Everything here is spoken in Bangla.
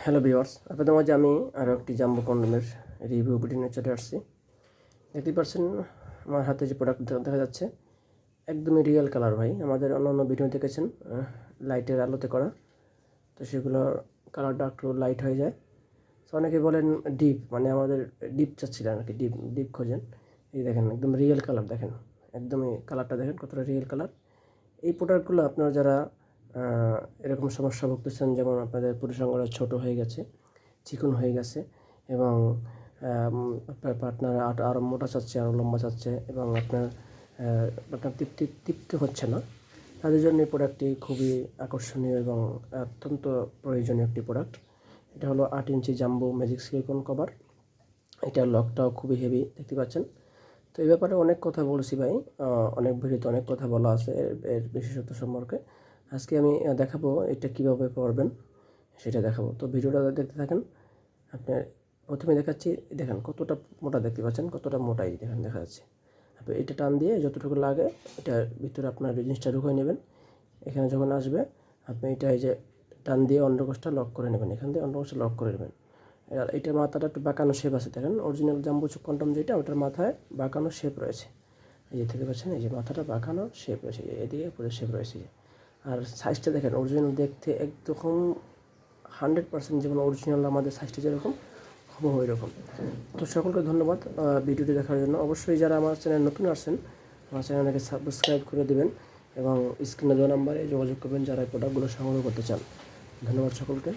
হ্যালো ভিউয়ার্স, আপনাদের মাঝে আমি আরও একটি জাম্বো কন্ডোমের রিভিউ ভিডিও নিয়ে চলে আসছি। দেখতেই পাচ্ছেন আমার হাতে যে প্রোডাক্ট দেখা যাচ্ছে একদমই রিয়েল কালার ভাই। আমাদের অন্যান্য ভিডিও দেখেছেন লাইটের আলোতে করা, তো সেগুলোর কালারটা একটু লাইট হয়ে যায়। তো অনেকে বলেন ডিপ, মানে আমাদের ডিপ চাচ্ছিলেন আর কি, ডিপ ডিপ খোঁজেন। এই দেখেন একদম রিয়েল কালার, দেখেন একদমই কালারটা দেখেন কতটা রিয়েল কালার। এই প্রোডাক্টগুলো আপনারা যারা এরকম সমস্যা ভুগতেছেন, যেমন আপনাদের পুরুষাঙ্গরা ছোট হয়ে গেছে, চিকন হয়ে গেছে, এবং আপনার পার্টনার আরও মোটা চাচ্ছে, আরও লম্বা চাচ্ছে, এবং আপনার তৃপ্তি হচ্ছে না, তাদের জন্য এই প্রোডাক্টটি খুবই আকর্ষণীয় এবং অত্যন্ত প্রয়োজনীয় একটি প্রোডাক্ট। এটা হলো 8 ইঞ্চি জাম্বো ম্যাজিক সিলিকন কভার। এটার লকটাও খুবই হেভি, দেখতে পাচ্ছেন। তো এই ব্যাপারে অনেক কথা বলছি ভাই, অনেক ভিডিওতে অনেক কথা বলা আছে এর বিশেষত্ব সম্পর্কে। আজকে আমি দেখাবো এটা কীভাবে করবেন, সেটা দেখাবো। তো ভিডিওটা দেখতে থাকেন। আপনি প্রথমে দেখাচ্ছি, দেখেন কতটা মোটা, দেখতে পাচ্ছেন কতটা মোটাই দেখেন দেখা যাচ্ছে। আপনি এটা টান দিয়ে যতটুকু লাগে এটার ভিতরে আপনার জিনিসটা ঢুকিয়ে নেবেন। এখানে যখন আসবে আপনি এটা এই যে টান দিয়ে অন্ডকোষটা লক করে নেবেন, এখান দিয়ে অন্ডকোষটা লক করে নেবেন। আর এটার মাথাটা একটু বাঁকানো শেপ আছে, দেখেন অরিজিনাল জাম্বো কন্ডম যেটা, ওটার মাথায় বাঁকানো শেপ রয়েছে। এই যে দেখতে পাচ্ছেন, এই যে মাথাটা বাঁকানো শেপ রয়েছে, এদিকে পুরো শেপ রয়েছে। আর সাইজটা দেখেন অরিজিনাল, দেখতে একদম 100% যেমন অরিজিনাল আমাদের সাইজটা যেরকম হুবহু এরকম। তো সকলকে ধন্যবাদ ভিডিওটি দেখার জন্য। অবশ্যই যারা আমার চ্যানেল নতুন আসছেন, আমার চ্যানেলটাকে সাবস্ক্রাইব করে দেবেন এবং স্ক্রিনে দেওয়া নাম্বারে যোগাযোগ করবেন যারা এই প্রোডাক্টগুলো সংগ্রহ করতে চান। ধন্যবাদ সকলকে।